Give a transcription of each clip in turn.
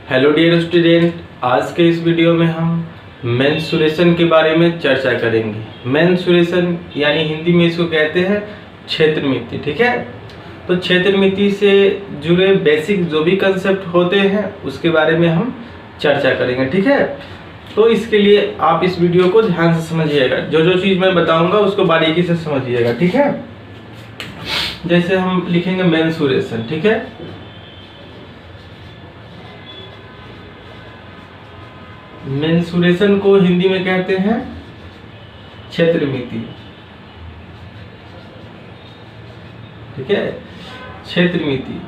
Hello dear student, आज के इस वीडियो में हम मेंस्ट्रुएशन के बारे में चर्चा करेंगे। मेंस्ट्रुएशन यानी हिंदी में इसको कहते हैं क्षेत्रमिति। ठीक है, तो क्षेत्रमिति से जुड़े बेसिक जो भी कंसेप्ट होते हैं उसके बारे में हम चर्चा करेंगे। ठीक है, तो इसके लिए आप इस वीडियो को ध्यान से समझिएगा। जो जो चीज़ मैं बताऊंगा उसको बारीकी से समझिएगा। ठीक है, जैसे हम लिखेंगे मेंस्ट्रुएशन। ठीक है, मेंस्ट्रुएशन को हिंदी में कहते हैं क्षेत्रमिति। ठीक है, क्षेत्रमिति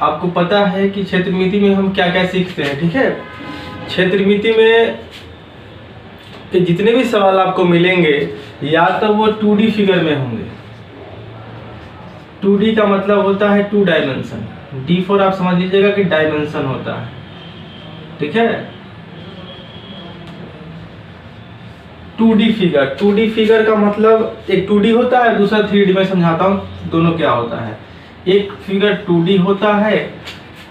आपको पता है कि क्षेत्रमिति में हम क्या क्या सीखते हैं। ठीक है, क्षेत्रमिति में कि जितने भी सवाल आपको मिलेंगे या तो वो 2D फिगर में होंगे। 2D का मतलब होता है 2 डायमेंशन। D फॉर आप समझ लीजिएगा कि डायमेंशन होता है। ठीक है, 2D फिगर का मतलब एक 2D होता है, दूसरा 3D में समझाता हूँ दोनों क्या होता है। एक फिगर 2D होता है,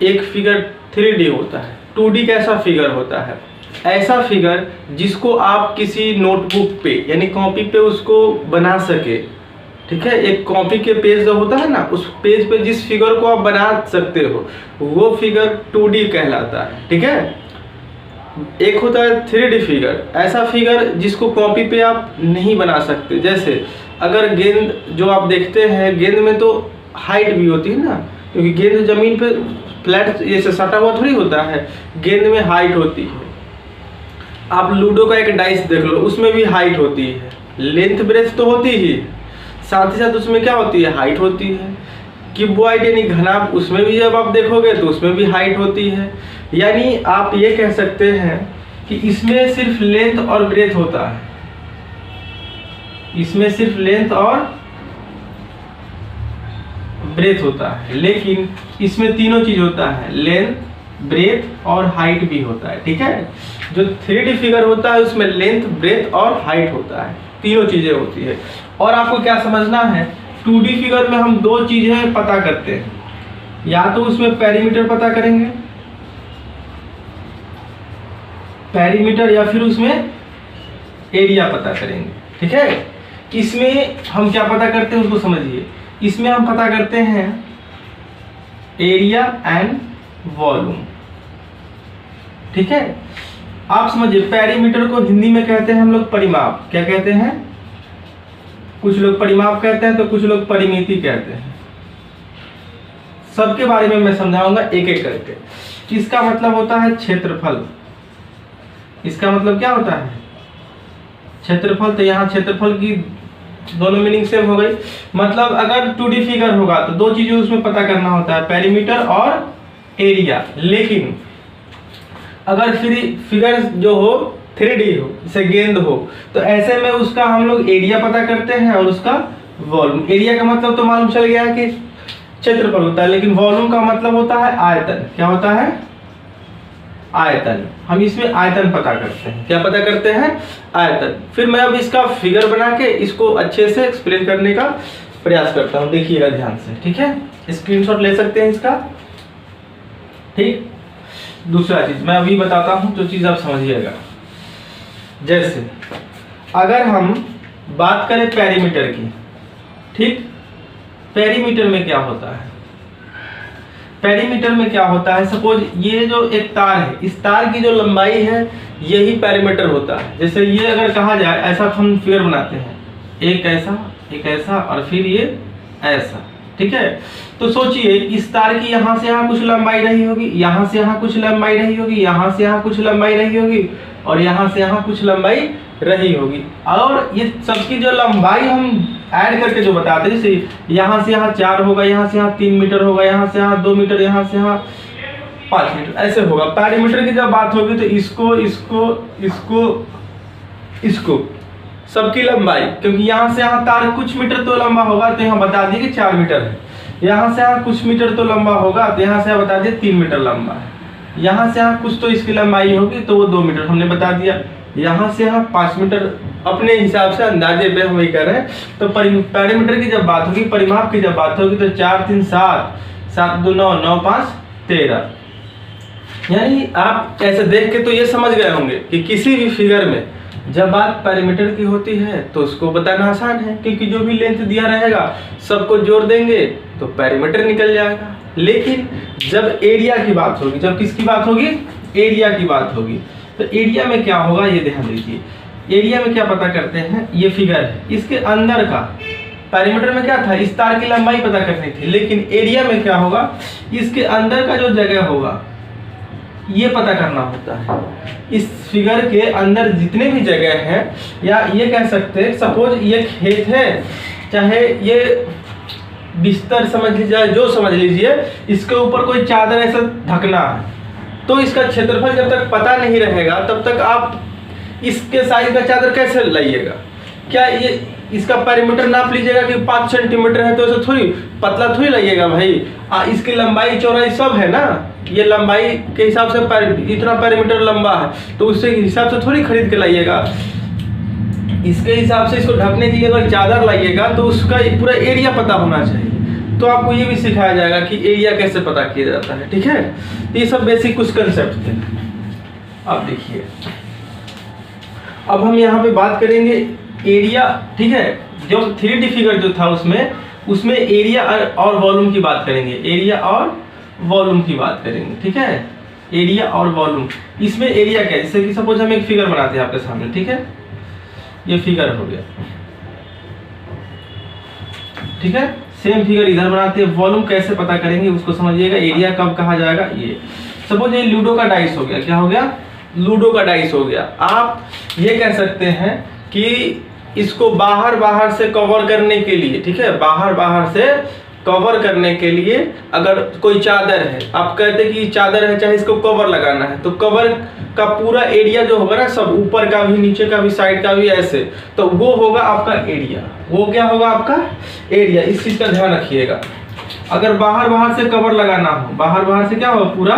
एक फिगर 3D होता है। 2D कैसा फिगर होता है? ऐसा फिगर जिसको आप किसी नोटबुक पे यानी कॉपी पे उसको बना सके। ठीक है, एक कॉपी के पेज जो होता है ना, उस पेज पे जिस फिगर को आप बना सकते हो वो फिगर 2D कहलाता है। ठीक है, एक होता है 3D फिगर, ऐसा फिगर जिसको कॉपी पे आप नहीं बना सकते। जैसे अगर गेंद जो आप देखते हैं, गेंद में तो हाइट भी होती है ना, क्योंकि गेंद जमीन पे फ्लैट ऐसे सटा हुआ थोड़ी होता है, गेंद में हाइट होती है। आप लूडो का एक डाइस देख लो, उसमें भी हाइट होती है, लेंथ ब्रेथ तो होती ही, साथ ही साथ उसमें क्या होती है, हाइट होती है। क्यूबॉइड यानी घनाभ, उसमें भी जब आप देखोगे तो उसमें भी हाइट होती है। यानी आप ये कह सकते हैं कि इसमें सिर्फ लेंथ और ब्रेथ होता है, इसमें सिर्फ लेंथ और ब्रेथ होता है, लेकिन इसमें तीनों चीज होता है, लेंथ, ब्रेथ और हाइट भी होता है। ठीक है, जो 3D फिगर होता है उसमें लेंथ, ब्रेथ और हाइट होता है, तीनों चीजें होती है। और आपको क्या समझना है, 2D फिगर में हम दो चीजें पता करते हैं, या तो उसमें पेरीमीटर पता करेंगे, पेरीमीटर, या फिर उसमें एरिया पता करेंगे। ठीक है, इसमें हम क्या पता करते हैं उसको समझिए। इसमें हम पता करते हैं एरिया एंड वॉल्यूम। ठीक है, आप समझिए, पेरीमीटर को हिंदी में कहते हैं हम लोग परिमाप। क्या कहते हैं? कुछ लोग परिमाप कहते हैं तो कुछ लोग परिमिति कहते हैं। सबके बारे में मैं समझाऊंगा एक एक करके। इसका मतलब होता है क्षेत्रफल। इसका मतलब क्या होता है? क्षेत्रफल। तो यहाँ क्षेत्रफल की दोनों मीनिंग सेम हो गई। मतलब अगर 2D फिगर होगा तो दो चीजें उसमें पता करना होता है, पेरीमीटर और एरिया। लेकिन अगर फिगर जो हो 3D हो, जैसे गेंद हो, तो ऐसे में उसका हम लोग एरिया पता करते हैं और उसका वॉल्यूम। एरिया का मतलब तो मालूम चल गया है कि क्षेत्रफल होता है, लेकिन वॉल्यूम का मतलब होता है आयतन। क्या होता है? आयतन। हम इसमें आयतन पता करते हैं। क्या पता करते हैं? आयतन। फिर मैं अब इसका फिगर बना के इसको अच्छे से एक्सप्लेन करने का प्रयास करता हूँ, देखिएगा ध्यान से। ठीक है, स्क्रीनशॉट ले सकते हैं इसका। ठीक, दूसरा चीज मैं अभी बताता हूँ जो चीज आप समझिएगा। जैसे अगर हम बात करें पेरीमीटर की, ठीक, पेरीमीटर में क्या होता है? पेरीमीटर में क्या होता है, सपोज ये जो एक तार है, इस तार की जो लंबाई है यही पेरीमीटर होता है। जैसे ये अगर कहा जाए, ऐसा हम फिगर बनाते हैं, एक ऐसा और फिर ये ऐसा। ठीक है, तो सोचिए इस तार की यहाँ से यहाँ कुछ लंबाई रही होगी, यहाँ से यहाँ कुछ लंबाई रही होगी, यहाँ से यहाँ कुछ लंबाई रही होगी और यहाँ से यहाँ कुछ लंबाई रही होगी। और ये सबकी जो लंबाई हम ऐड करके जो बताते हैं, जैसे यहाँ से यहाँ 4 होगा, यहाँ से यहाँ 3 मीटर होगा, यहाँ से यहाँ 2 मीटर, यहाँ से यहाँ 5 मीटर, ऐसे होगा। पेरीमीटर की जब बात होगी तो इसको सबकी लंबाई, क्योंकि यहाँ से यहाँ तार कुछ मीटर तो लंबा होगा तो यहाँ बता दिए कि 4 मीटर है। यहाँ से यहाँ कुछ मीटर तो लंबा होगा तो यहाँ से यहाँ बता दिए 3 मीटर लंबा है। यहाँ से यहाँ कुछ तो इसकी लंबाई होगी तो वो 2 मीटर हमने बता दिया। यहाँ से यहाँ 5 मीटर, अपने हिसाब से अंदाजे पे हम ये कर रहे हैं। तो पेरीमीटर की जब बात होगी, परिमाप की जब बात होगी तो 4 3 7, 7 2 9, 9 5 13। यानी आप ऐसे देख के तो ये समझ गए होंगे कि किसी भी फिगर में जब बात पैरामीटर की होती है तो उसको बताना आसान है, क्योंकि जो भी लेंथ दिया रहेगा सबको जोड़ देंगे तो पैरामीटर निकल जाएगा। लेकिन जब एरिया की बात होगी, जब किसकी बात होगी, एरिया की बात होगी, तो एरिया में क्या होगा ये ध्यान दीजिए। एरिया में क्या पता करते हैं, ये फिगर है, इसके अंदर का पैरामीटर में क्या था, इस तार की लंबाई पता करनी थी, लेकिन एरिया में क्या होगा, इसके अंदर का जो जगह होगा ये पता करना होता है। इस फिगर के अंदर जितने भी जगह हैं, या ये कह सकते हैं सपोज ये खेत है, चाहे ये बिस्तर समझ लीजिए, जो समझ लीजिए, इसके ऊपर कोई चादर ऐसा ढकना है, तो इसका क्षेत्रफल जब तक पता नहीं रहेगा तब तक आप इसके साइज का चादर कैसे लाइएगा। क्या ये इसका पैरामीटर नाप लीजिएगा कि 5 सेंटीमीटर है तो ऐसे थोड़ी पतला थोड़ी लाइएगा भाई। इसकी लंबाई चौड़ाई सब है ना, ये लंबाई के हिसाब से इतना पैरामीटर लंबा है तो उससे हिसाब से थोड़ी खरीद के लाइएगा। इसके हिसाब से इसको ढकने के लिए अगर चादर लाइएगा तो उसका पूरा एरिया पता होना चाहिए। तो आपको ये भी सिखाया जाएगा कि एरिया कैसे पता किया जाता है, ठीक है। तो ये सब बेसिक कुछ कंसेप्ट थे। अब देखिए, अब हम यहाँ पे बात करेंगे एरिया, ठीक है। जो 3D फिगर जो था उसमें एरिया और वॉल्यूम की बात करेंगे, एरिया और वॉल्यूम की बात करेंगे, ठीक है। एरिया और वॉल्यूम, इसमें एरिया क्या है, जैसे कि सपोज हम एक फिगर बनाते हैं आपके सामने, ठीक है, ये फिगर हो गया, ठीक है। सेम फिगर इधर बनाते हैं। वॉल्यूम कैसे पता करेंगे उसको समझिएगा। एरिया कब कहा जाएगा, ये सपोज ये लूडो का डाइस हो गया, क्या हो गया, लूडो का डाइस हो गया। आप ये कह सकते हैं कि इसको बाहर से कवर करने के लिए, ठीक है, बाहर से कवर करने के लिए अगर कोई चादर है, आप कहते हैं कि चादर है, चाहे इसको कवर लगाना है, तो कवर का पूरा एरिया जो होगा ना, सब ऊपर का भी, नीचे का भी, साइड का भी, ऐसे, तो वो होगा आपका एरिया। वो क्या होगा, आपका एरिया। इस चीज का ध्यान रखिएगा। अगर बाहर से कवर लगाना हो, बाहर से क्या हो, पूरा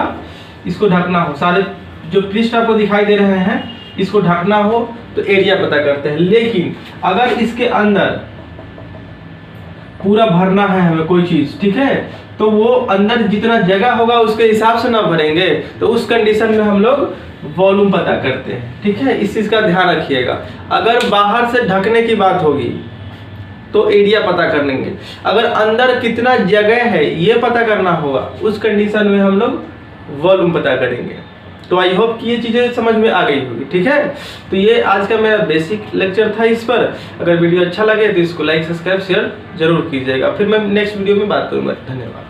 इसको ढकना हो, सारे जो पृष्ठ आपको दिखाई दे रहे हैं इसको ढकना हो तो एरिया पता करते हैं। लेकिन अगर इसके अंदर पूरा भरना है हमें कोई चीज, ठीक है, तो वो अंदर जितना जगह होगा उसके हिसाब से ना भरेंगे, तो उस कंडीशन में हम लोग वॉल्यूम पता करते हैं, ठीक है। इस चीज का ध्यान रखिएगा। अगर बाहर से ढकने की बात होगी तो एरिया पता कर लेंगे। अगर अंदर कितना जगह है ये पता करना होगा, उस कंडीशन में हम लोग वॉल्यूम पता करेंगे। तो आई होप कि ये चीज़ें समझ में आ गई होगी, ठीक है। तो ये आज का मेरा बेसिक लेक्चर था इस पर। अगर वीडियो अच्छा लगे तो इसको लाइक, सब्सक्राइब, शेयर जरूर कीजिएगा। फिर मैं नेक्स्ट वीडियो में बात करूँगा। धन्यवाद।